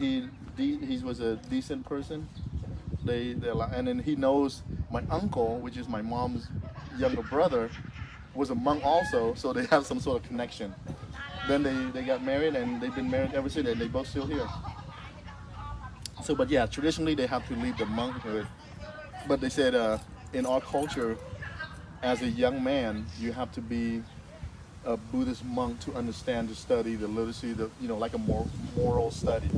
he was a decent person. And then he knows my uncle, which is my mom's younger brother, was a monk also, so they have some sort of connection. Then they got married and they've been married ever since, and they both still here. So, but yeah, traditionally they have to leave the monkhood. But they said in our culture, as a young man, you have to be a Buddhist monk to understand the study, the literacy, like a moral study.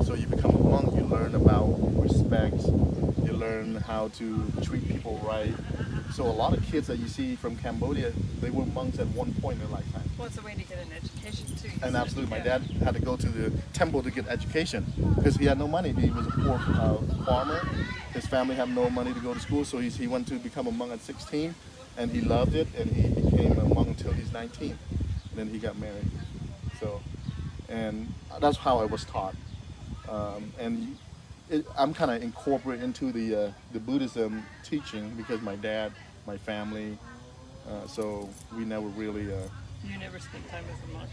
So you become a monk, you learn about respect, you learn how to treat people right. So a lot of kids that you see from Cambodia, they were monks at one point in their lifetime. Well, it's a way to get an education too. And absolutely, my dad had to go to the temple to get education because he had no money. He was a poor farmer. His family had no money to go to school, so he went to become a monk at 16, and he loved it, and he became a monk until he's 19. Then he got married. So, and that's how I was taught. And I'm kind of incorporated into the Buddhism teaching because my dad, my family, so we never really. You never spent time as a monk.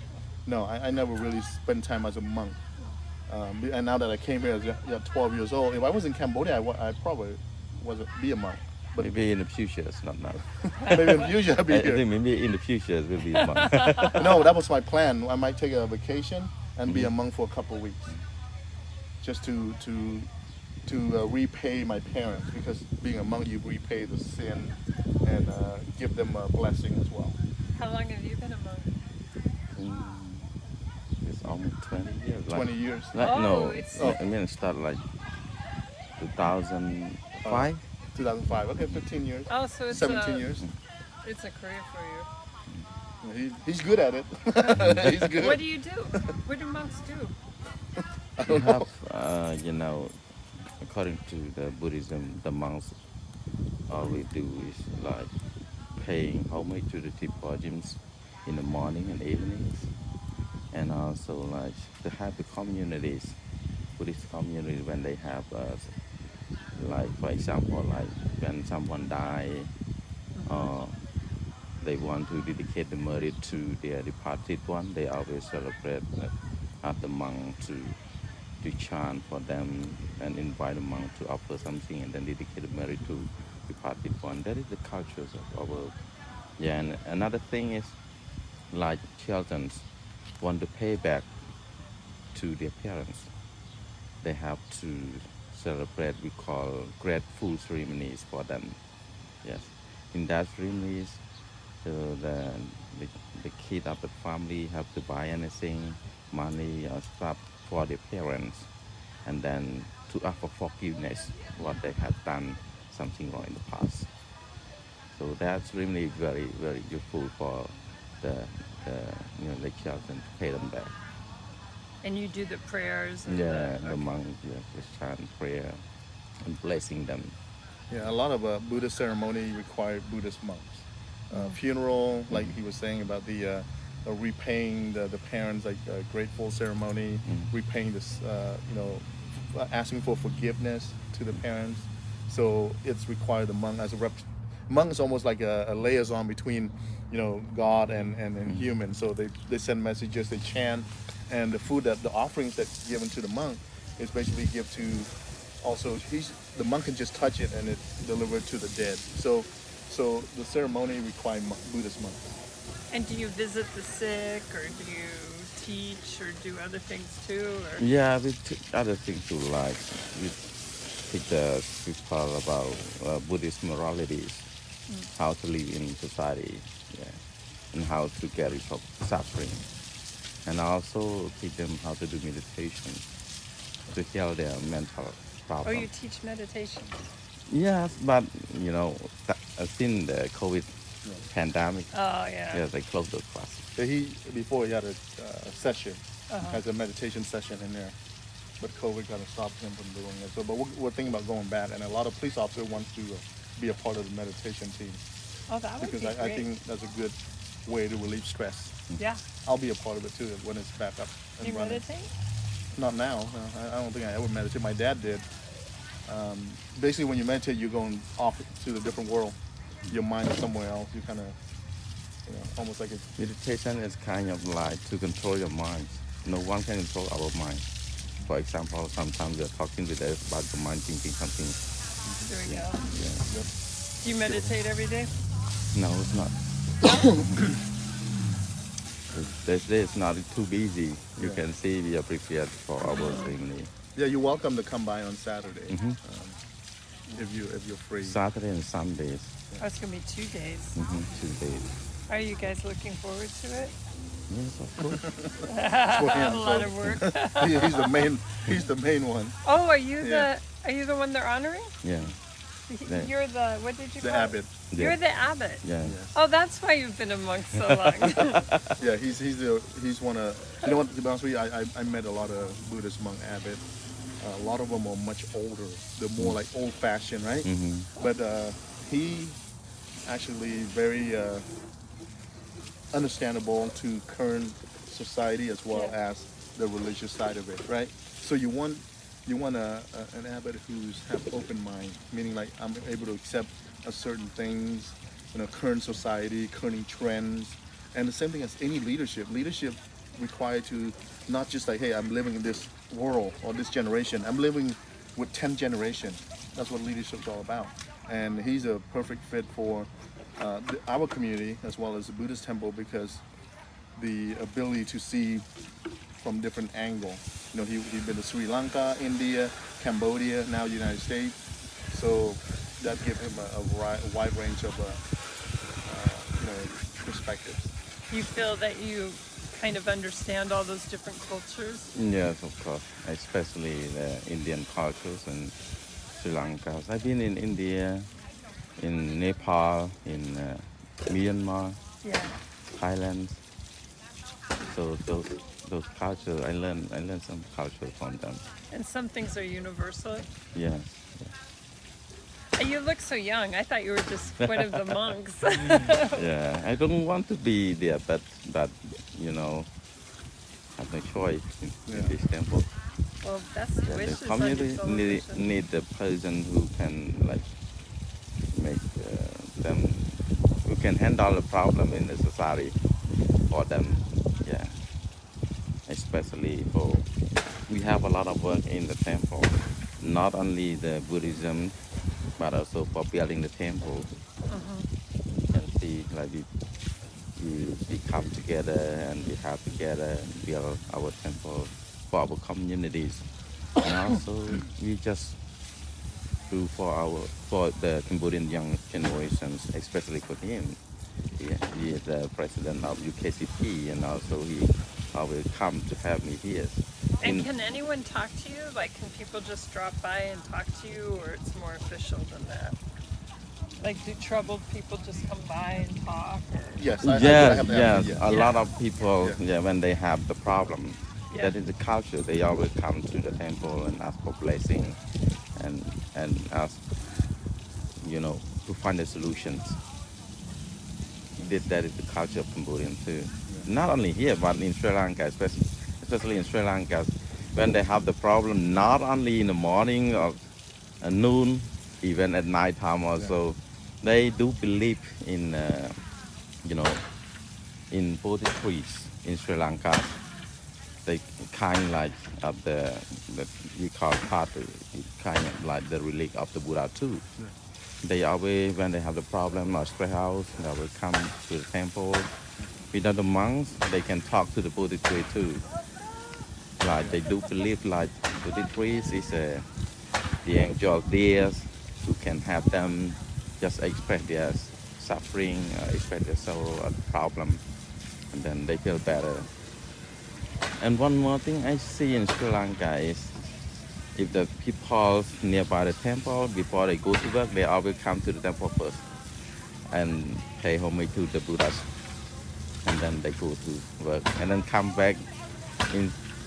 No, I never really spent time as a monk. And now that I came here as 12 years old, if I was in Cambodia, I probably wasn't be a monk. But Maybe in the future, it's not now. maybe in the future I'll be I here. think maybe in the future it will be a month. No, that was my plan. I might take a vacation and be a monk for a couple of weeks, just to repay my parents, because being a monk you repay the sin and give them a blessing as well. How long have you been a monk? Mm, it's almost 20 years. 20 years. Oh, No, it's- I mean it started like 2005. 2005. Okay, 15 years. Oh, so it's 17 years. It's a career for you. He's good at it. He's good. What do you do? What do monks do? We have, according to the Buddhism, the monks, all we do is like paying homage to the Tipajims in the morning and evenings, and also like to have the communities, Buddhist community, when they have, like for example, like when someone die, they want to dedicate the merit to their departed one, they always celebrate, ask the monk to chant for them and invite the monk to offer something and then dedicate the merit to departed one. That is the cultures of our. Yeah, and another thing is like children want to pay back to their parents. They have to celebrate, we call grateful ceremonies for them. Yes, in that ceremonies, so the kid of the family have to buy anything, money or stuff for their parents, and then to ask for forgiveness what they have done something wrong in the past. So that's really very very useful for the children to pay them back. And you do the prayers. And Yeah, the the monk just chant prayer and blessing them. Yeah, a lot of Buddhist ceremony require Buddhist monks. Funeral, like he was saying about the repaying the parents, like grateful ceremony, repaying this, asking for forgiveness to the parents. So it's required the monk as a rep. Monk is almost like a liaison between, God and human. So they send messages, they chant, and the food the offerings that's given to the monk is basically give to. Also, the monk can just touch it and it's delivered to the dead. So the ceremony requires Buddhist monks. And do you visit the sick, or do you teach, or do other things too? Or? Yeah, we teach other things too, like we teach the people about Buddhist moralities, how to live in society, yeah, and how to get rid of suffering, and also teach them how to do meditation to heal their mental Oh, problems. you teach meditation. Yes, but since the COVID pandemic, Oh, yeah. yeah, they closed the classes. So before he had a session, Uh-huh. has a meditation session in there, but COVID kind of stopped him from doing it. So, but we're thinking about going back, and a lot of police officers want to be a part of the meditation team Oh, that would because be I great. think that's a good way to relieve stress. Yeah. I'll be a part of it too when it's back up and Do you running. meditate? Not now. No, I don't think I ever meditated. My dad did. Basically, when you meditate, you're going off to the different world. Your mind is somewhere else. You kind of, almost like Meditation is kind of like to control your mind. No one can control our mind. For example, sometimes we're talking with us about the mind thinking something. There we go. Yeah. Do you meditate every day? No, it's not. This day is not too busy. You Yeah. can see we are prepared for our ceremony. Yeah, you're welcome to come by on Saturday Mhm. if you're free. Saturday and Sundays, Oh, it's gonna be 2 days. 2 days. Are you guys looking forward to it? Yes, of course. For A him, lot so of work. he's the main. He's the main one. Oh, are you Yeah. are you the one they're honoring? Yeah. Yeah. You're the what did you The call abbot. it? You're the abbot. Yeah. Yes. Oh, that's why you've been a monk so long. Yeah, he's one of. You know what? To be honest with you, I met a lot of Buddhist monk abbot. A lot of them are much older. They're more like old-fashioned, right? Mhm. But he actually very understandable to current society as well Yeah. as the religious side of it, right? So you want an abbot who's have open mind, meaning like I'm able to accept certain things, current society, current trends, and the same thing as any leadership. Leadership required to not just like, hey, I'm living in this world or this generation. I'm living with 10 generation. That's what leadership's all about. And he's a perfect fit for our community as well as the Buddhist temple because the ability to see from different angle. He's been to Sri Lanka, India, Cambodia, now United States. So that gives him a wide range of perspectives. You feel that you kind of understand all those different cultures? Yes, of course, especially the Indian cultures and Sri Lanka. I've been in India, in Nepal, in Myanmar, Yeah. Thailand. So those cultures, I learned some culture from them. And some things are universal. Yes. And you look so young. I thought you were just one of the monks. Yeah, I don't want to be there, but have no choice in this temple. Well, best Yeah, wishes the on your community celebration. need a person who can make them who can handle the problem in the society for them. Yeah, especially for we have a lot of work in the temple, not only the Buddhism, but also for building the temple. You can see we come together and we have together and build our temple for our communities. And also we just do for the Cambodian young generations, especially for him. He is the president of UKCP, and also he always come to have me here. And can anyone talk to you? Like, can people just drop by and talk to you, or it's more official than that? Like, do troubled people just come by and talk? Or? Yes, I Yes, have yes. yes. A Yeah. lot of people, Yeah. when they have the problem, Yeah. that is the culture. They always come to the temple and ask for blessing, and ask, to find the solutions. That is the culture of Cambodian too. Not only here, but in Sri Lanka, especially in Sri Lanka, when they have the problem, not only in the morning or noon, even at night time also, they do believe in, in Bodhi trees in Sri Lanka. They kind like of the we call Patu, kind of like the relic of the Buddha too. They always, when they have the problem or stress out, they will come to the temple. Without the monks, they can talk to the Bodhi tree too. Like they do believe like Bodhi trees is the angel of death who can help them just express their suffering, express their sorrow or problem, and then they feel better. And one more thing I see in Sri Lanka is if the people nearby the temple, before they go to work, they always come to the temple first and pay homage to the Buddhas. And then they go to work and then come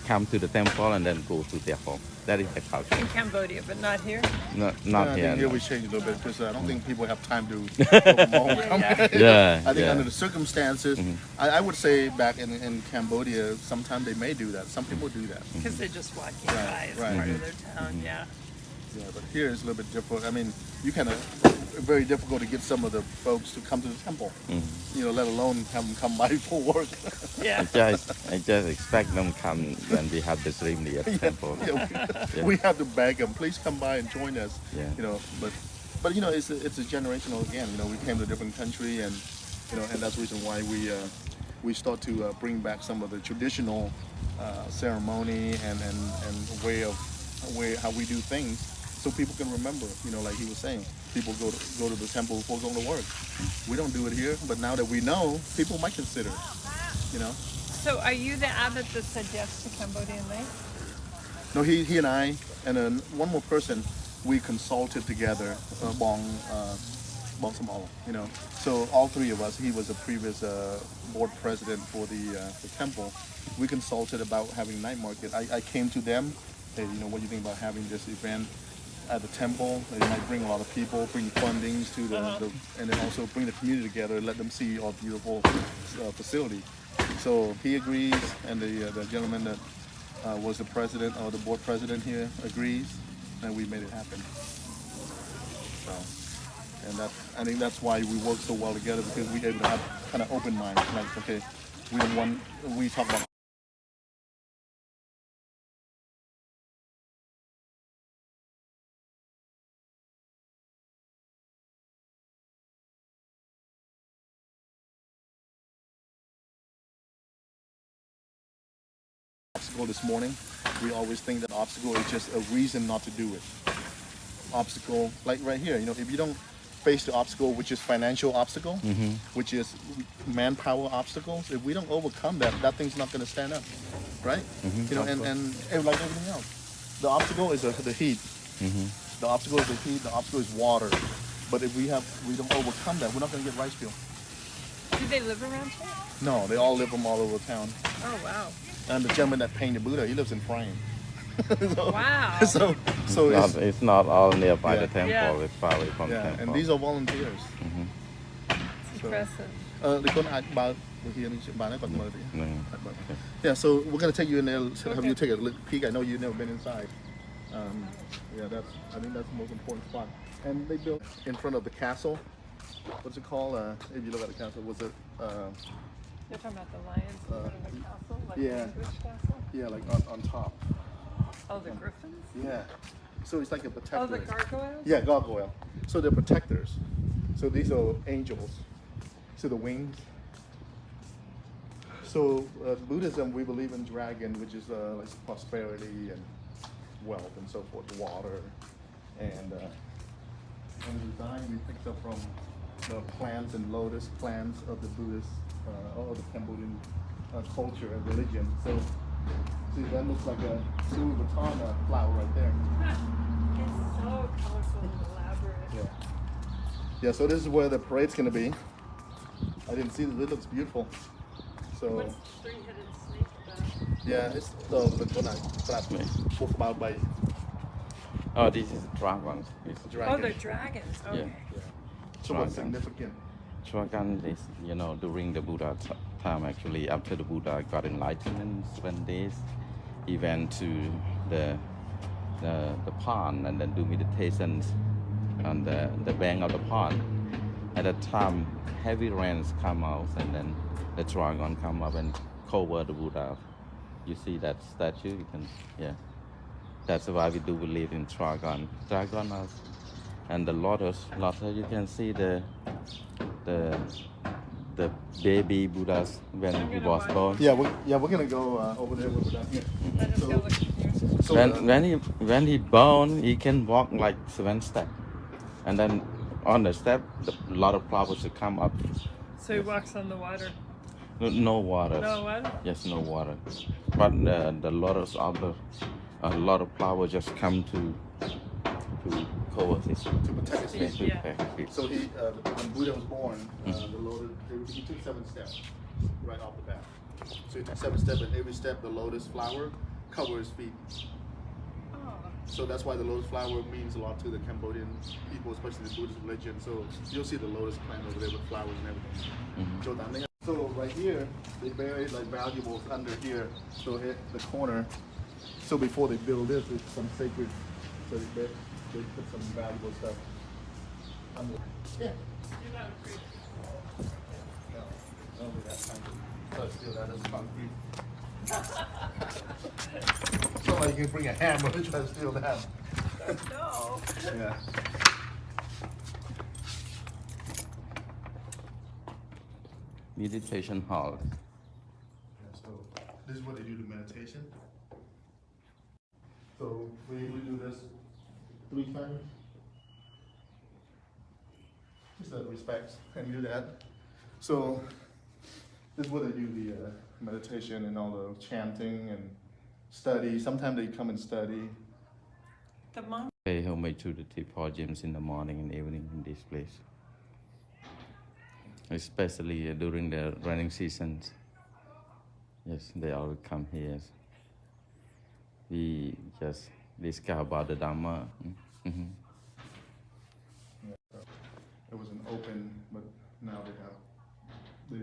come to the temple and then go to their home. That is the culture. In Cambodia, but not here. Not I here. think here No. we changed a little bit because I don't think people have time to go from home. Yeah, I think yeah. under the circumstances, I would say back in Cambodia, sometimes they may do that. Some people do that. Because they're just walking Right, by as right. part of their town, yeah. Yeah, but here it's a little bit different. I mean, you kind of very difficult to get some of the folks to come to the temple. You know, let alone have them come by for work. Yeah. I just expect them come when we have the ceremony at the temple. Yeah, we have to beg them, please come by and join us. Yeah. You know, but you know, it's a generational again. You know, we came to a different country, and you know, and that's the reason why we start to bring back some of the traditional ceremony and way how we do things, so people can remember. You know, like he was saying, people go to the temple before going to work. We don't do it here, but now that we know, people might consider. You know. So are you the abbot that said yes to Cambodian Lake? No, he and I and then one more person, we consulted together, Bong Samala, you know. So all three of us, he was a previous board president for the temple. We consulted about having night market. I came to them, hey, you know, what do you think about having this event at the temple? It might bring a lot of people, bring fundings to the and then also bring the community together, let them see our beautiful facility. So he agrees, and the gentleman that was the president or the board president here agrees, and we made it happen. So, and I think that's why we work so well together, because we able to have kind of open minds. Like, okay, we talk about obstacle this morning. We always think that obstacle is just a reason not to do it. Obstacle, like right here, you know, if you don't face the obstacle, which is financial obstacle, which is manpower obstacles, if we don't overcome that, that thing's not going to stand up, right? You know, and like everything else, the obstacle is the heat. The obstacle is the heat. The obstacle is water. But if we don't overcome that, we're not going to get rice field. Do they live around here? No, they all live from all over town. Oh, wow. And the gentleman that painted Buddha, he lives in Frame. So, Wow. So It's not all nearby Yeah. the temple. Yeah. It's far away from the yeah, temple. and these are volunteers. It's impressive. They couldn't act about here in No. Yeah, so we're gonna take you in there. Have Okay. you take a look, peek? I know you've never been inside. Yeah, I think that's the most important spot. And they built in front of the castle. What's it called? If you look at the castle, was it? You're talking about the lions in front of the castle? Like yeah. the English castle? Yeah, like on top. Oh, the griffins? Yeah. So it's like a protector. Oh, the gargoyles? Yeah, gargoyle. So they're protectors. So these are angels. So the wings. So Buddhism, we believe in dragon, which is like prosperity and wealth and so forth, water, and the design we picked up from the plants and lotus plants of the Buddhist or the Cambodian culture and religion. So see, that looks like a Louis Vuitton flower right there. It's so colorful and elaborate. Yeah. Yeah, so this is where the parade's gonna be. I didn't see this. It looks beautiful. So What's the three-headed snake about? yeah, it's the one I spoke about by Oh, this is dragon. It's dragon. Oh, they're dragons. Okay. Yeah. So what's Dragon. significant? dragon is, during the Buddha time, actually, after the Buddha got enlightened in 7 days, he went to the pond and then do meditations on the bank of the pond. At that time, heavy rains come out and then the dragon come up and cover the Buddha. You see that statue? You can, yeah. That's why we do believe in dragon. Dragon and the lotus. You can see the baby Buddhas when he was born. Yeah, we're gonna go over there when we're done here. Let us go look here. So When he born, he can walk like 7 steps, and then on the step, a lot of flowers will come up. So he walks on the water. No water. No water? Yes, no water. But the lotus a lot of flowers just come to cover his to protect his feet. Yeah. So he, when Buddha was born, the lotus, he took 7 steps right off the bat. So he took 7 steps, and every step the lotus flower covers his feet. Oh. So that's why the lotus flower means a lot to the Cambodian people, especially the Buddhist religion. So you'll see the lotus plant over there with flowers and everything. So right here, they buried like valuables under here. So at the corner. So before they build this, it's some sacred. So they put some valuable stuff Yeah. No, we got time to steal that as concrete. It's not like you can bring a hammer to try to steal that. No. Yeah. Meditation hall. So this is what they do to meditation. So we do this 3 times. Just out of respect and do that. So this is what they do the meditation and all the chanting and study. Sometimes they come and study. The monk. They help me to the T4 gyms in the morning and evening in this place. Especially during the running seasons. Yes, they all come here. We just discuss about the Dhamma. Mhm. It was an open, but now they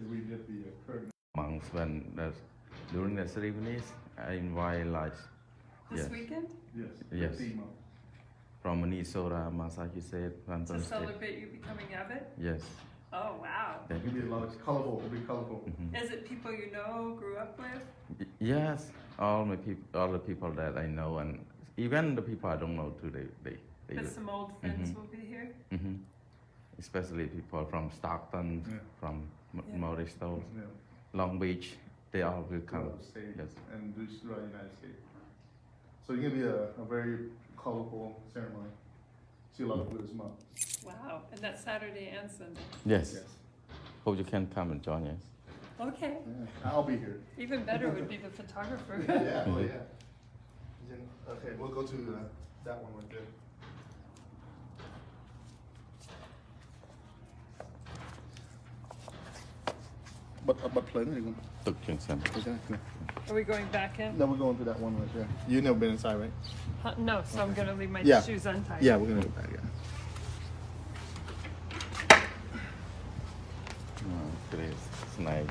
redid the curtain. Monks, during the ceremonies, I invite like This weekend? Yes. Yes. Theme of- from Minnesota, Massachusetts, To London State. celebrate you becoming avid? Yes. Oh, wow. Thank It'll be a lot of colorful. It'll be colorful. Is it people you know, grew up with? Yes, all the people that I know, and even the people I don't know too, they Because some old friends will be here? hmm Especially people from Stockton, Yeah. from Yeah. Morristown, Yeah. Long Beach, they all will come. Out of state Yes. and do throughout the United States. So it's gonna be a very colorful ceremony. See a lot of Buddhist monks. Wow. And that's Saturday and Sunday. Yes. Yes. Hope you can come and join us. Okay. Yeah. I'll be here. Even better would be the photographer. Yeah. Oh yeah. Then- Okay, we'll go to that one right there. But playing again. Tục Trường Sơn. Exactly. Are we going back in? No, we're going to that one right there. You've never been inside, right? No, so I'm going to leave my Yeah. shoes untied. Yeah, we're gonna go back. Yeah. Cái này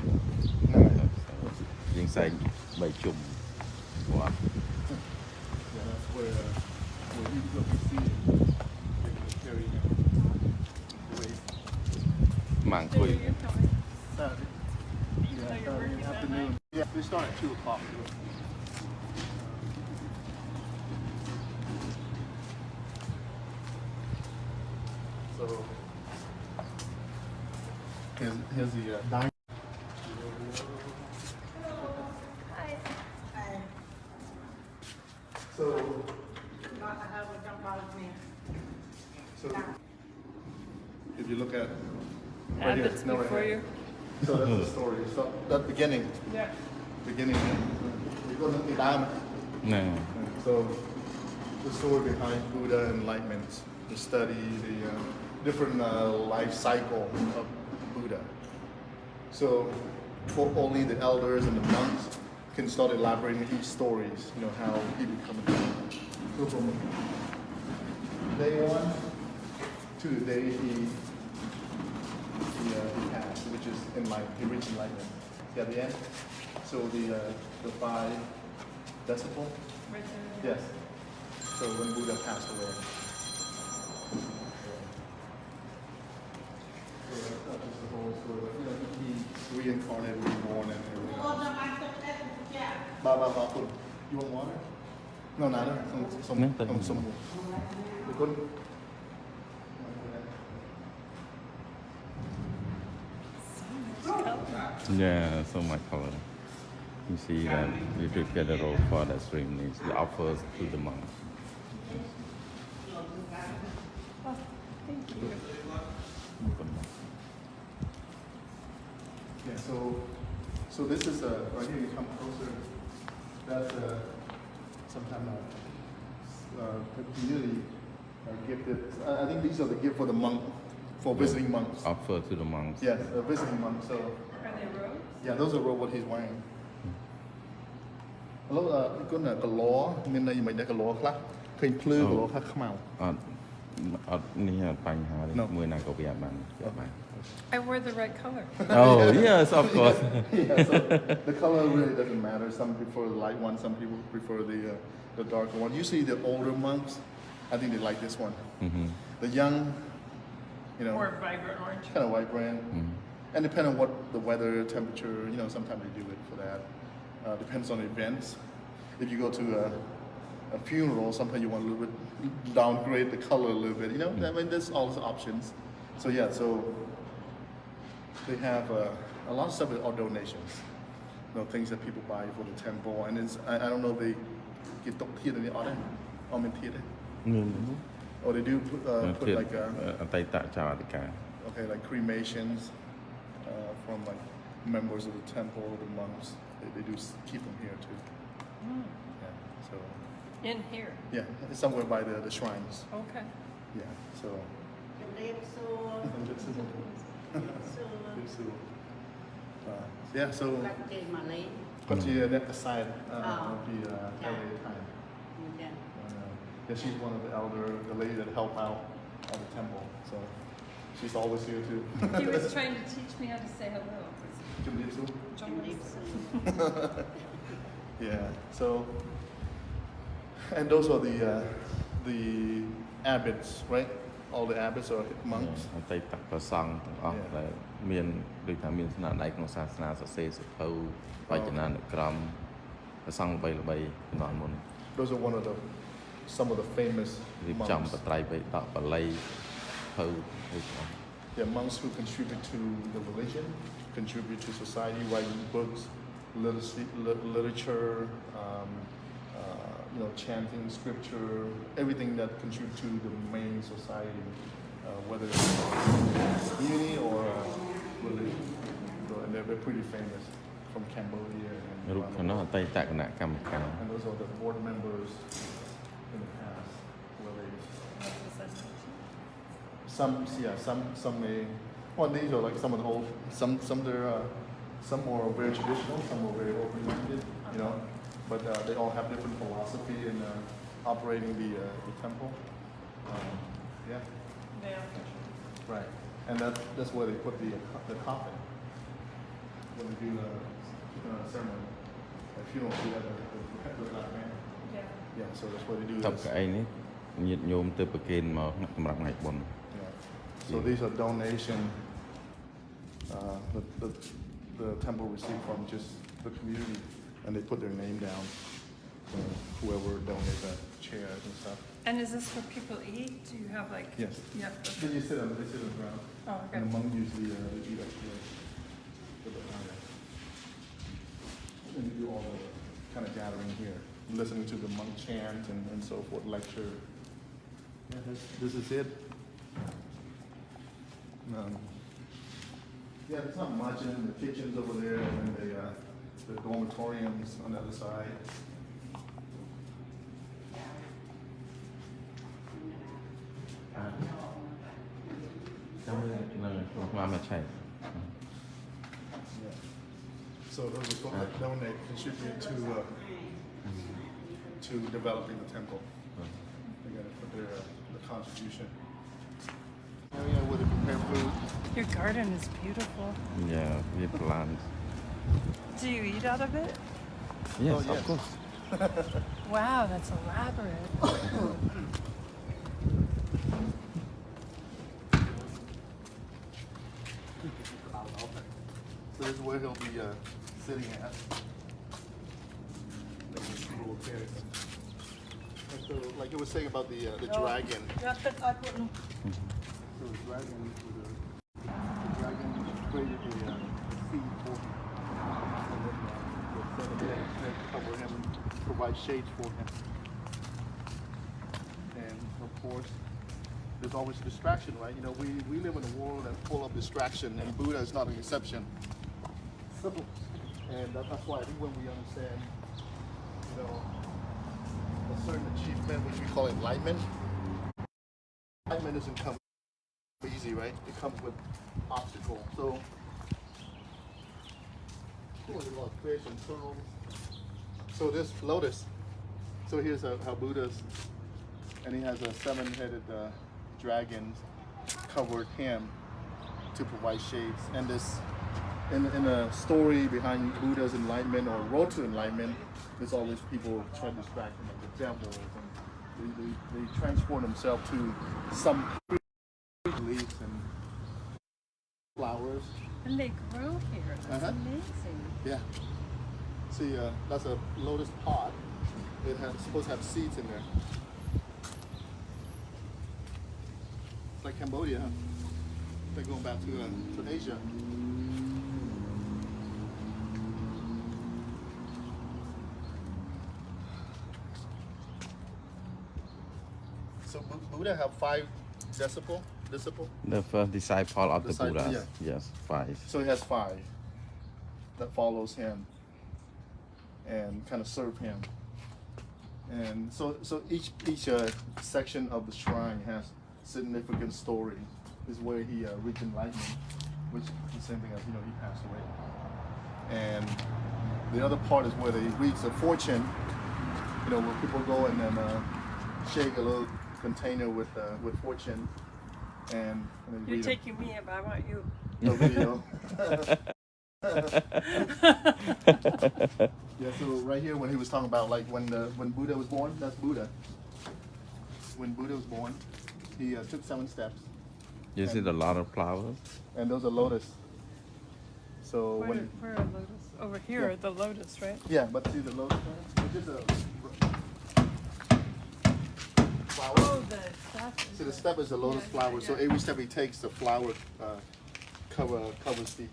No, no. riêng xanh 7 chùm. Wow. Yeah, that's where you go to see it. Carry away. Mảng So quỷ. you're coming, Saturday. even though you're working that Afternoon. night? Yeah, we start at 2:00. So here's the dining. So if you look at right here, Abbott's no, right before here. you. So that's the story. So that beginning, Yeah. you go to the Dharma. Nè. So the story behind Buddha enlightenment, the study, the different life cycle of Buddha. So for only the elders and the monks can start elaborating each stories, you know, how he become a Buddha. So from day one to the day he passed, which is he reached enlightenment. See at the end? So the 5 decibel. Right there. Yes. So when Buddha passed away. So that's not just the whole story, but you know, he reincarnated, reborn, and everything else. Ba, you want water? No, nada. Some. Good. Yeah, so much color. You see that we prepare the road for the ceremonies, the offers to the monks. Oh, thank you. Yeah. So this is right here. You come closer. That's sometimes community gifted. I think these are the gift for the monk, for visiting monks. Offer to the monks. Yes, a visiting monk. So. Are they robes? Yeah, those are what he's wearing. Hello, có là cái ló, bên đây mình đã cái ló khác, khơi plư cái ló khác màu. អត់នេះបញ្ហាទេ No. មួយណាក៏វាអត់បានជាប់បាន I wore the right color. Oh yes of course Yeah, so the color really doesn't matter. Some prefer the light one, some people prefer the darker one. Usually the older monks, I think they like this one. Mhm. The young You know, More vibrant orange. kind of vibrant. And depending on what the weather, temperature, you know, sometimes they do it for that. Depends on the events. If you go to a funeral, sometimes you want a little bit downgrade the color a little bit. You know, I mean, there's all those options. So yeah, so they have a lot of stuff are donations. You know, things that people buy for the temple, and it's I don't know if they get here in the order or maintain it, មាន or they do put ទៀត like អតីតចៅអធិការ okay, like cremations from like members of the temple, the monks. They do keep them here too. Yeah, so In here. yeah, it's somewhere by the shrines. Okay. Yeah, so. Yeah, so got to the side of the LA time. Yeah, she's one of the elder, the lady that helped out at the temple. So she's always here too. He was trying to teach me how to say hello. Jumjitsu? Jumjitsu. Yeah. So, and those are the abbots, right? All the abbots are monks. អតីតប្រសង្ឃទាំងអស់ដែលមានដូចថាមានស្នាដៃក្នុងសាសនាសរសេរសភៅវចនានុក្រមប្រសង្ឃល្បីៗជំនាន់មុន Those are some of the famous រៀបចំ monks. បត្រៃបិដកបាលីភៅដូចហ្នឹង They're monks who contribute to the religion, contribute to society, writing books, literature, you know, chanting scripture, everything that contributes to the main society, whether it's community or religion. So, and they're pretty famous from Cambodia. រូប And, ខាងនោះអតីតគណៈកម្មការ and those are the board members in the past. Where they, What does that mean? some may. Well, these are like some of the old. Some they're some are very traditional. Some are very open-minded. You know, but they all have different philosophy in operating the temple. Yeah, Yeah. right. And that's where they put the coffin when they do the ceremony. A funeral, do that the last man. Yeah. Yeah, so that's where they do តុប this. កៅអីនេះញាតិញោមទៅប្រគេនមកសម្រាប់ថ្ងៃបុណ្យ Yeah. So these are donation the temple received from just the community, and they put their name down. Whoever donated the chairs and stuff. And is this where people eat? Do you have like? Yes. Yeah. Then you sit on the ground, Oh, okay. and the monk usually eat up here. And you do all the kind of gathering here, listening to the monk chant and so forth, lecture. Yeah, this is it. Yeah, there's not much in the kitchens over there, and then the dormitoriums on the other side. Yeah. So those are people that donate, contribute to developing the temple. They gotta put the contribution. Area where they prepare food. Your garden is beautiful. Yeah, we plant. Do you eat out of it? Yes, Oh, yes. of course. Wow, that's elaborate. So this is where he'll be sitting at. Like you were saying about the dragon. So the dragon created a seed for him. And then the 7 legs cover him, provide shades for him. And of course, there's always a distraction, right? You know, we live in a world that's full of distraction, and Buddha is not an exception. And that's why I think when we understand, you know, a certain achievement, which we call enlightenment doesn't come easy, right? It comes with obstacles. So, there's a lot of fish and pearls. So this lotus. So here's how Buddha's, and he has a 7-headed dragon covered him to provide shades. And this, in a story behind Buddha's enlightenment or road to enlightenment, there's always people trying to distract him, like the devils, and they transform themselves to some beliefs and flowers. And they grow here. That's Uh-huh. amazing. Yeah. See, that's a lotus pod. It has supposed to have seeds in there. It's like Cambodia, huh? They're going back to Asia. So Buddha have 5 disciple. The first disciple of the Disciple, Buddha. yeah. Yes, 5. So he has 5 that follows him and kind of serve him. And so each section of the shrine has significant story. This is where he reached enlightenment, which is the same thing as he passed away. And the other part is where they reach the fortune. Where people go and then shake a little container with fortune, and they You're read taking me if I want you. a video. Yeah, so right here when he was talking about like when Buddha was born, that's Buddha. When Buddha was born, he took 7 steps, You see a lot of flowers. and those are lotus. So Where are lotus? Over here Yeah. are the lotus, right? yeah, but see the lotus it's just a flower. Oh, the stuff. See the step is a lotus flower. So every step he takes, the flower covers the.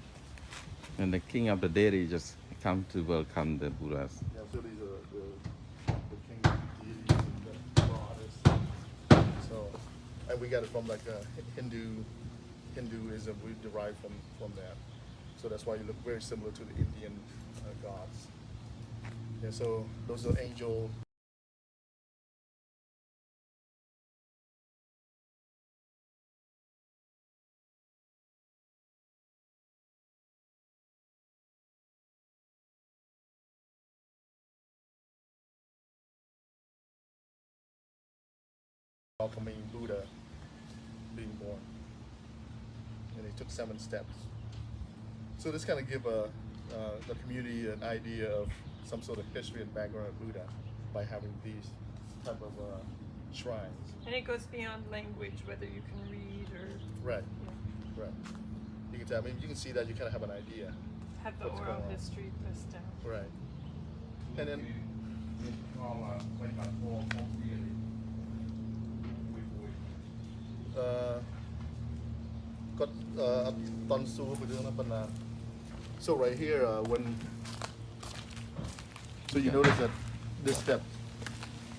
And the king of the deity just come to welcome the Buddhas. Yeah, so these are the king deities and the goddess. So, and we got it from like Hinduism. We derived from that. So that's why you look very similar to the Indian gods. Yeah, so those are angel. Welcoming Buddha being born, and he took 7 steps. So this kind of give the community an idea of some sort of history and background of Buddha by having these type of shrines. And it goes beyond language, whether you can read or Right, yeah, right. You can tell. I mean, you can see that you kind of have an idea. have the What's oral going on? history list down. Right. And then. Got Ton Su with the So right here, so you notice that this step,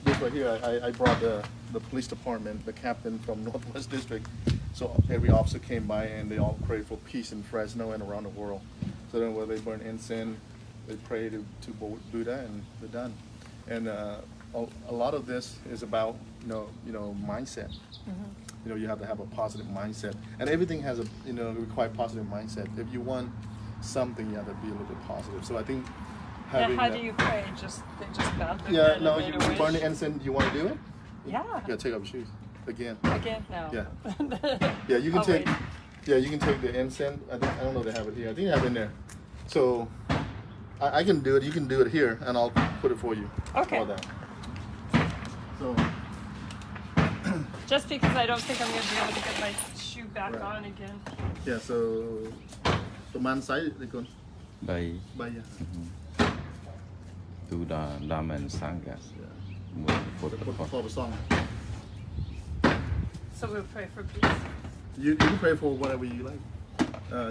this right here, I brought the police department, the captain from Northwest District. So every officer came by and they all prayed for peace in Fresno and around the world. So then where they burn incense, they pray to Buddha, and they're done. And a lot of this is about mindset. You have to have a positive mindset, and everything has a require positive mindset. If you want something, you have to be a little bit positive. So I think Now, having how do you pray? They just bow their yeah, head no, and you made a burn wish? the incense. You want to do it? Yeah. Yeah, take off your shoes again. Again, no. Yeah. Yeah, you can I'll take. wait. Yeah, you can take the incense. I don't know if they have it here. I think they have it in there. So I can do it. You can do it here, and I'll put it for you. Okay. All that. So Just because I don't think I'm going to be able to get my shoe back Right. on again. yeah, so the man side they go. Đây, But yeah. to the Ramen Sanghas. Yeah. For the For the song. So we'll pray for peace. You can pray for whatever you like.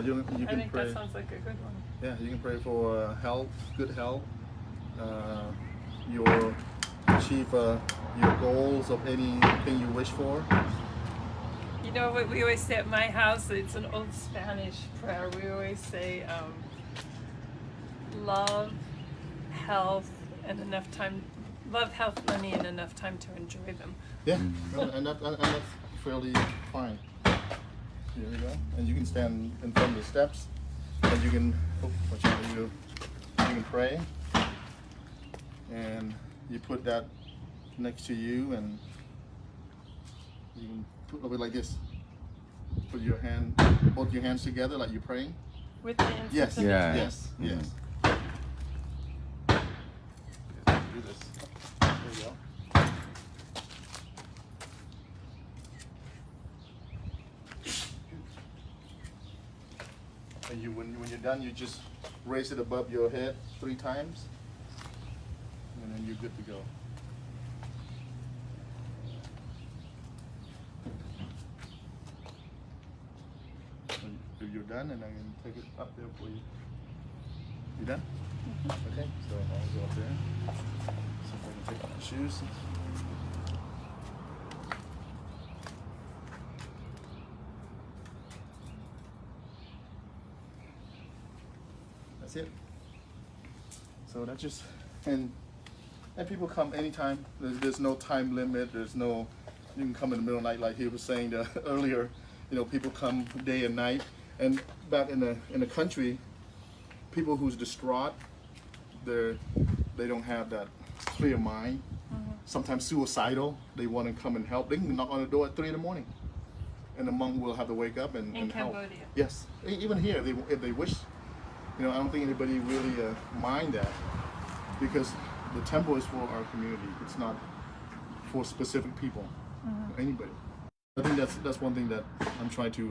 You I can think pray. that sounds like a good one. Yeah, you can pray for health, good health. Your achieve your goals of anything you wish for. You know what we always say at my house? It's an old Spanish prayer. We always say, love, health, and enough time. Love, health, money, and enough time to enjoy them. Yeah, and that's fairly fine. Here we go. And you can stand in front of the steps, and you can. You can pray, and you put that next to you, and you can put it like this. Put your both your hands together, like you're praying. With the incense Yes. and Yeah. Yes. Mhm. Yes. Do this. There you go. And you, when you're done, you just raise it above your head 3 times, and then you're good to go. And if you're done, and I can take it up there for you. You done? Okay, so I'll go up there. See if I can take off my shoes. That's it. So that's just, and people come anytime. There's no time limit. There's no, you can come in the middle of the night like he was saying earlier. You know, people come day and night. And back in the country, people who's distraught, they don't have that clear mind. Sometimes suicidal. They want to come and help. They can knock on the door at 3 in the morning, and the monk will have to wake up and help. Cambodia. Yes, even here, if they wish. You know, I don't think anybody really mind that, because the temple is for our community. It's not for specific people, anybody. I think that's one thing that I'm trying to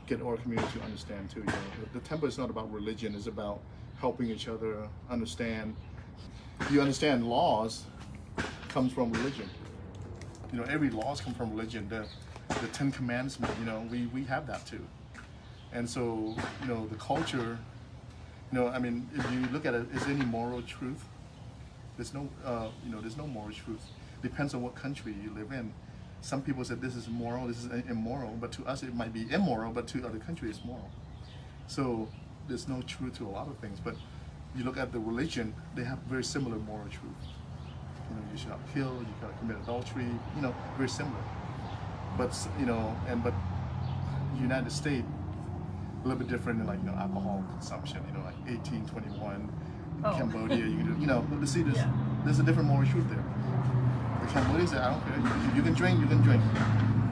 get our community to understand too. You know, the temple is not about religion. It's about helping each other understand. You understand laws comes from religion. You know, every laws come from religion. The 10 Commandments. You know, we have that too. And so, you know, the culture, you know, I mean, if you look at it, is there any moral truth? There's no, you know, there's no moral truth. Depends on what country you live in. Some people say this is moral, this is immoral, but to us it might be immoral, but to other countries it's moral. So there's no truth to a lot of things. But you look at the religion, they have very similar moral truth. You know, you should not kill, you gotta commit adultery, you know, very similar. But, you know, but United States, a little bit different in, like, you know, alcohol consumption, you know, like 18, 21, Cambodia, you can do, you know, but see, there's a different moral truth there. The Cambodians say, I don't care, if you can drink, you can drink.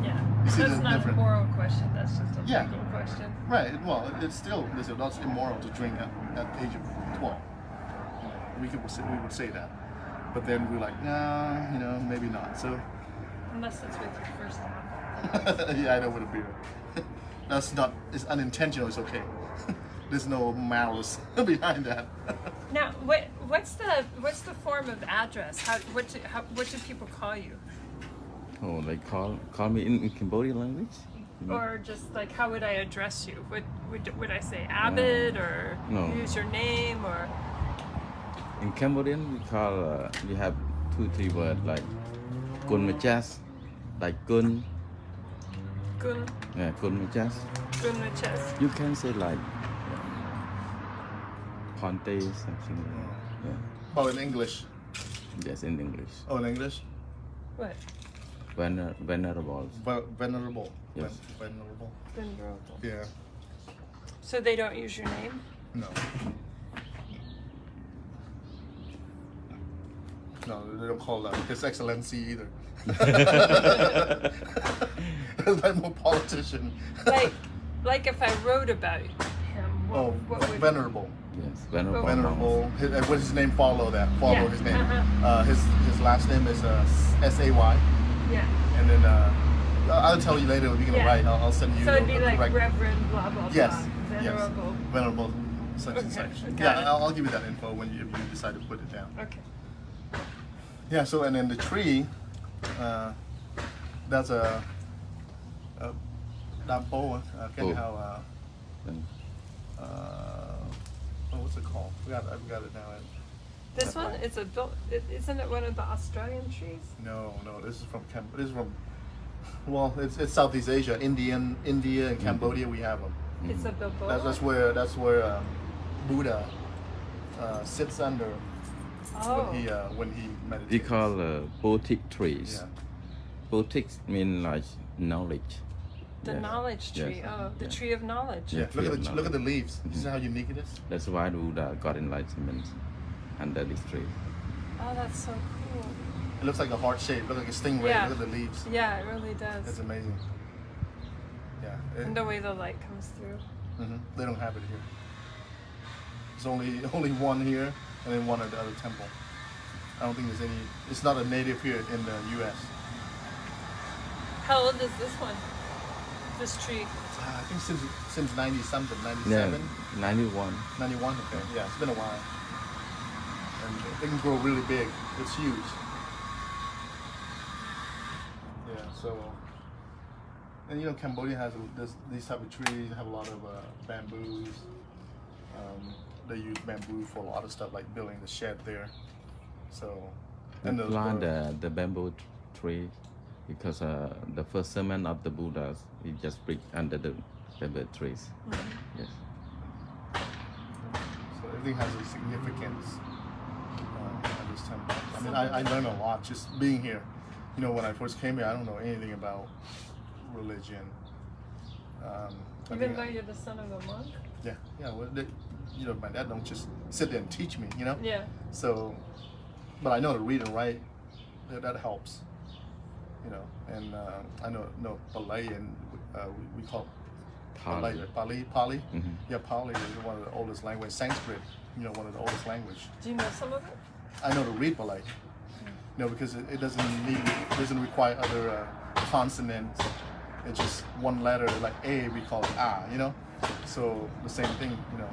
Yeah. You see, That's the not different- a moral question. That's just a Yeah. legal question. Right, well, it's still, they say that's immoral to drink at the age of 12. You know, we would say that. But then we're like, nah, you know, maybe not. So, Unless it's with your first alcohol. yeah, I know what a beer. That's not, it's unintentional, it's okay. There's no malice behind that. Now, what's the form of address? What do people call you? Oh, they call me in Cambodian language? Or just like, how would I address you? Would I say Abid or No. use your name or? In Cambodian, we call, we have 2-3 words like Kun Machas, like Kun, Gun Kun Machas. Chess. You can say like Ponte, something like that. Yeah. Oh, in English. Yes, in English. Oh, in English? What? Venerable. Venerable. Yes. Venerable. Venerable. Yeah. So they don't use your name? No. No, they don't call that His Excellency either. Like more politician. Like if I wrote about him, what would? Venerable. Yes, venerable. Venerable. And what his name follow that? Follow Yeah, his name. uh-huh. His last name is S-A-Y. Yeah. And then I'll tell you later if you're gonna Yeah. write. I'll send you. So it'd be the like correct- Reverend blah blah Yes. blah. Venerable. Yes. Venerable. Such and Okay, such. got Yeah, it. I'll give you that info if you decide to put it down. Okay. Yeah. So and then the tree, that's a dampo. Can you how? Then What's it called? I forgot it now. This one, it's a built. Isn't it one of the Australian trees? No, this is from well, it's Southeast Asia, India and Cambodia. We have them. It's a bilboa. That's where Buddha sits under Oh. when he meditates. we call Botic trees. Yeah. Botic mean like knowledge. The Yes. knowledge tree. Yes. Oh, the Yeah. tree of knowledge. Yeah. Look Tree at of look at the leaves. You see how unique it is? That's why Buddha got enlightenment under this tree. Oh, that's so cool. It looks like a heart shape. Looks like a stingray. Yeah. Look at the leaves. Yeah, it really does. It's amazing. Yeah. And the way the light comes through. They don't have it here. There's only one here, and then one at the other temple. I don't think there's any. It's not a native here in the U.S. How old is this one? This tree. It's I think since 90 something, Yeah, 97, 91. 91. Okay, yeah, it's been a while, and it can grow really big. It's huge. Yeah, so, and you know, Cambodia has these type of trees. Have a lot of bamboos. They use bamboo for a lot of stuff, like building the shed there. So, And the- plant the bamboo tree because the first sermon of the Buddhas he just preached under the bamboo trees. Yes. So everything has a significance at this temple. I mean, I learned a lot just being here. You know, when I first came here, I don't know anything about religion. I Even think- though you're the son of a monk? yeah, yeah. Well, you know, my dad don't just sit there and teach me. You know. Yeah. So, but I know to read and write. That helps. You know, and I know Malay and we call Pali. Mhm. Yeah, Pali is one of the oldest language. Sanskrit, you know, one of the oldest language. Do you know some of it? I know to read Malay. You know, because it doesn't require other consonants. It's just one letter, like A, we call it A. You know, so the same thing. You know,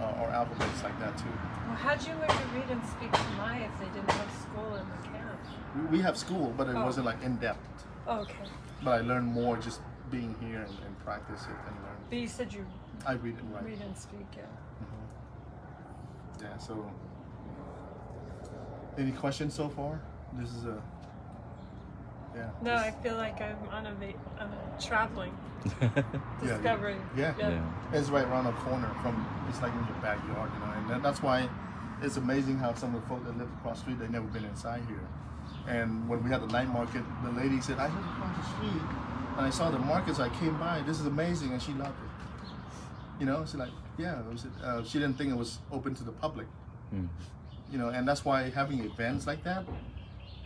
our alphabet's like that too. Well, how'd you learn to read and speak Khmer if they didn't have school in the camp? We have school, but it Oh. wasn't like in depth. Oh, okay. But I learned more just being here and practice it and learn. But you said you I read and write. read and speak, yeah. Yeah, so any questions so far? This is a No, I feel like I'm on a traveling, discovering. Yeah. Yeah. It's right around the corner from it's like in your backyard, you know, and that's why it's amazing how some of the folk that live across the street they've never been inside here. And when we had the night market, the lady said, I live across the street and I saw the market, so I came by. This is amazing, and she loved it. You know, she's like, yeah, it was, she didn't think it was open to the public. Mm. You know, and that's why having events like that,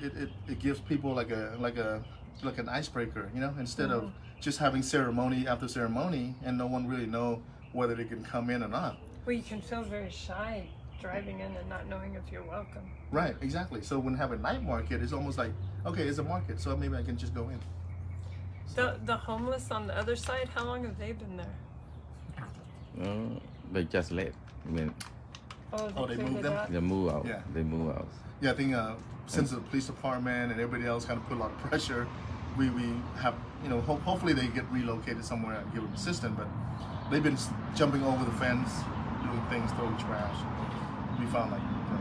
it gives people like an icebreaker, you know, instead of just having ceremony after ceremony and no one really know whether they can come in or not. Well, you can feel very shy driving in and not knowing if you're welcome. Right, exactly. So when have a night market, it's almost like, okay, it's a market, so maybe I can just go in. The homeless on the other side, how long have they been there? They just left. I mean, Oh, they cleared moved it them? out? they move out. Yeah. They move out. Yeah, I think since the police department and everybody else kind of put a lot of pressure, we have, you know, hopefully they get relocated somewhere and give them assistance, but they've been jumping over the fence, doing things, throwing trash. We found like, you know,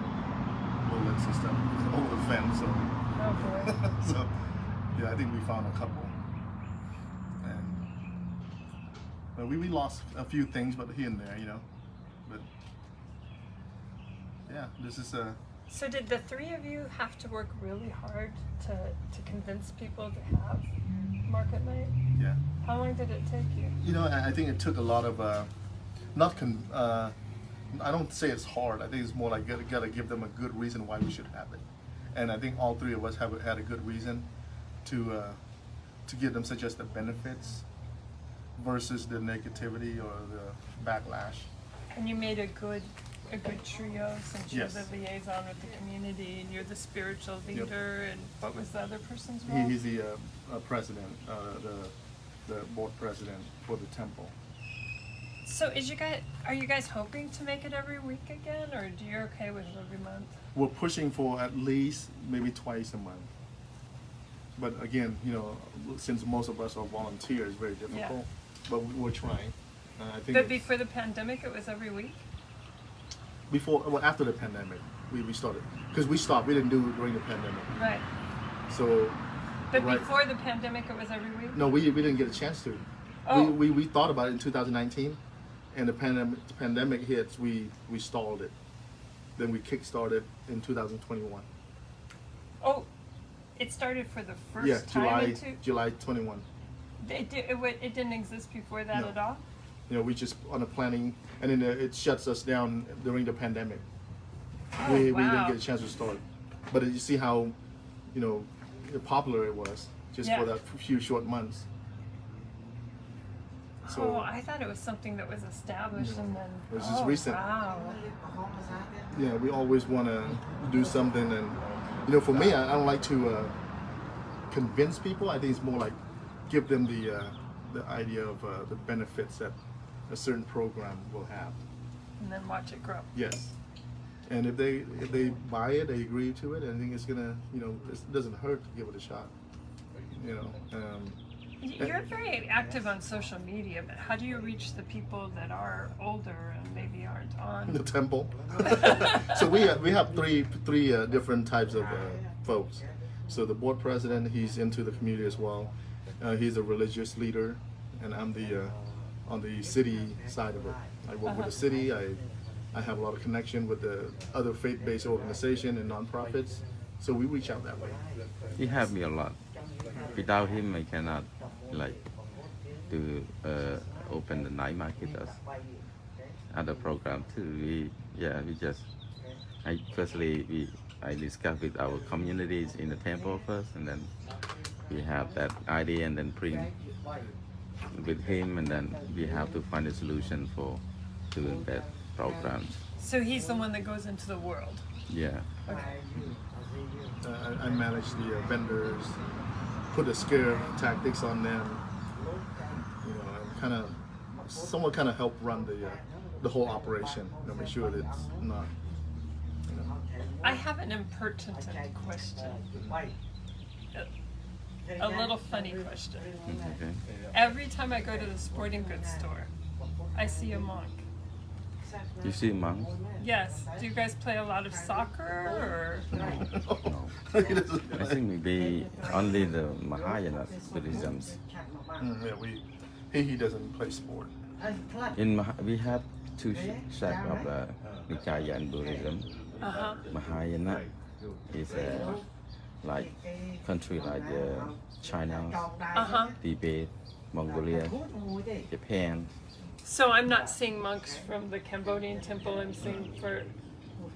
bullets and stuff over the fence, so. Oh, boy. So, yeah, I think we found a couple. And but we lost a few things, but here and there, you know. But yeah, this is a. So did the three of you have to work really hard to convince people to have market night? Yeah. How long did it take you? You know, I think it took a lot of I don't say it's hard. I think it's more like gotta give them a good reason why we should have it. And I think all three of us had a good reason to give them suggest the benefits versus the negativity or the backlash. And you made a good trio since Yes. you're the liaison with the community and you're the spiritual leader. And what was the other person's role? He's the president, the board president for the temple. So are you guys hoping to make it every week again, or do you okay with it every month? We're pushing for at least maybe twice a month. But again, you know, since most of us are volunteers, it's very difficult. But we're trying. I think But before the pandemic, it was every week? after the pandemic, we started because we stopped. We didn't do it during the pandemic. Right. So. But right- before the pandemic, it was every week? No, we didn't get a chance to. Oh. We thought about it in 2019, and the pandemic hits. We stalled it. Then we kickstarted in 2021. Oh, it started for the first Yeah, time July 21. It didn't exist before that No. at all? You know, we just on a planning, and then it shuts us down during the pandemic. Oh, we wow. didn't get a chance to start. But you see how, you know, popular it was just Yeah. for that few short months. So Oh, I thought it was something that was established and then. It was just recent. Wow. yeah, we always want to do something, and you know, for me, I don't like to convince people. I think it's more like give them the idea of the benefits that a certain program will have. And then watch it grow. Yes. And if they buy it, they agree to it, I think it's gonna, it doesn't hurt to give it a shot. You're very active on social media, but how do you reach the people that are older and maybe aren't on? The temple. So we have three different types of folks. So the board president, he's into the community as well. He's a religious leader, and I'm the on the city side of it. I work with the city. I have a lot of connection with the other faith-based organization and nonprofits. So we reach out that way. He helped me a lot. Without him, I cannot do open the night market as other program too. I discuss with our communities in the temple first, and then we have that idea, and then bring with him, and then we have to find a solution for doing that programs. So he's the one that goes into the world. Yeah. Okay. I manage the vendors, put the scare tactics on them. And somewhat help run the whole operation. Make sure that it's not. I have an impertinent question. A little funny question. Okay. Every time I go to the sporting goods store, I see a monk. You see monks? Yes. Do you guys play a lot of soccer or? He doesn't- I think maybe only the Mahayana Buddhisms. Yeah, he doesn't play sport. We have two sects of Nikaya and Buddhism. Uh-huh. Mahayana is like country like China, Uh-huh. Tibet, Mongolia, Japan. So I'm not seeing monks from the Cambodian temple. I'm seeing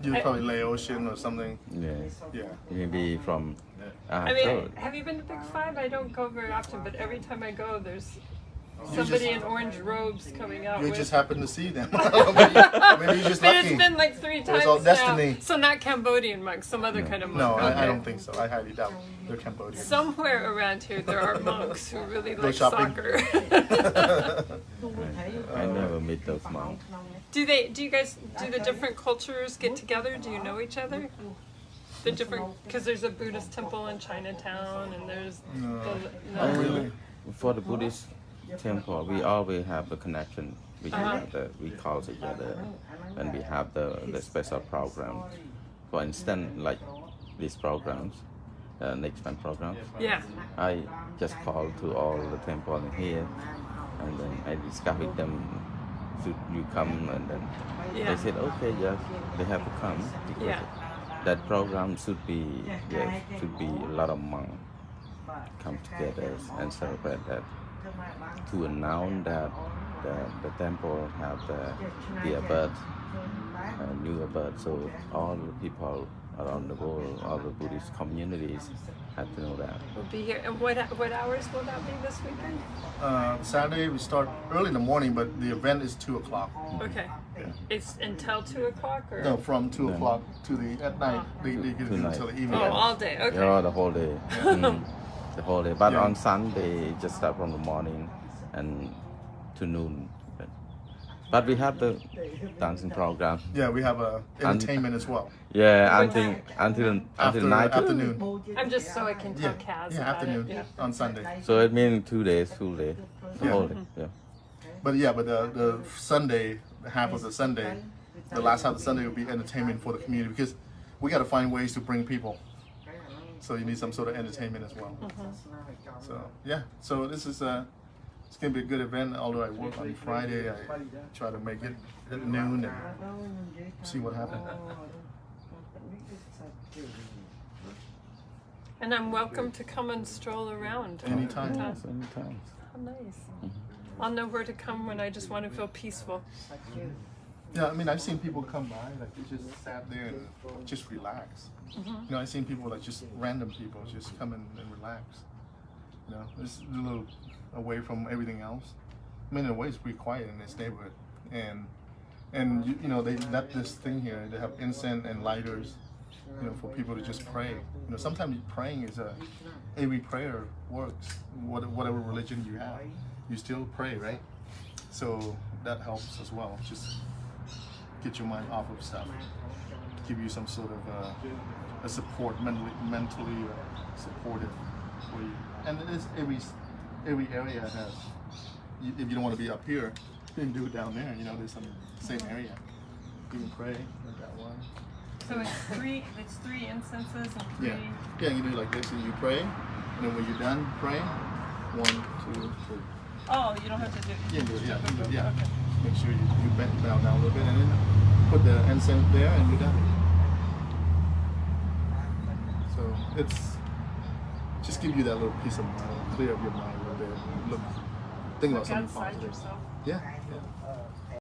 You're probably Laotian or something. Yes. Yeah. Maybe from I mean, have you been to Big Five? I don't go very often, but every time I go, there's somebody in orange robes coming out You with. just happen to see them. Maybe you're just But lucky. it's been like 3 times all now. destiny. So not Cambodian monks, some other kind of monk. No, I Okay. don't think so. I highly doubt they're Cambodian. Somewhere around here, there are monks who really like shopping. soccer. I never meet those monks. Do you guys, do the different cultures get together? Do you know each other? The different, because there's a Buddhist temple in Chinatown, and there's Oh, really? For the Buddhist temple, we always have a connection. We call together, and we have the special program. For instance, like these programs, next month program. Yeah. I just call to all the temple in here, and then I discuss with them. Should you come? And then they said, okay, yes, they have to come because Yeah. that program should be a lot of monks come together and celebrate that, to announce that the temple have the birth, new birth. So all the people around the world, all the Buddhist communities have to know that. We'll be here. And what hours will that be this weekend? Saturday we start early in the morning, but the event is 2 o'clock. Okay. It's until 2 o'clock or? No, from 2 o'clock to at night. They get it Tonight. until the evening. Oh, all day. Okay. Yeah, the whole day. The whole day. But on Sunday, just start from the morning and to noon. But we have the dancing program. Yeah, we have entertainment as well. Yeah, What until night. Afternoon. I'm just so I can tell Kaz Yeah, about afternoon it. Yeah. on Sunday. So it means 2 days, full day, the Yeah. whole day. Yeah. But the Sunday, half of the Sunday, the last half of the Sunday will be entertainment for the community because we got to find ways to bring people. So you need some sort of entertainment as well. So yeah, so this is it's gonna be a good event. Although I work on Friday, I try to make it at noon and see what happens. And I'm welcome to come and stroll around. Anytime. Yes, anytime. Oh, nice. I'll know where to come when I just want to feel peaceful. Yeah, I mean, I've seen people come by, like, they just sat there and just relax. You know, I've seen people, like, just random people just come in and relax. You know, just a little away from everything else. I mean, in a way, it's pretty quiet in this neighborhood. And you know, they let this thing here, they have incense and lighters, you know, for people to just pray. You know, sometimes praying is every prayer works, whatever religion you have. you still pray, right? So that helps as well. Just get your mind off of stuff. Give you some sort of a support, mentally supportive for you. And it is every area has. If you don't want to be up here, you can do it down there. You know, there's some same area. You can pray like that one. So it's three incenses and three. Yeah, you do it like this, and you pray, and then when you're done praying, 1, 2, 3. Oh, you don't have to do it. You can do it, yeah. You can do it, yeah. Okay. Make sure you bend down a little bit, and then put the incense there, and you're done. So it's just give you that little peace of mind, clear up your mind a little bit. Think about Look something outside positive. yourself. Yeah.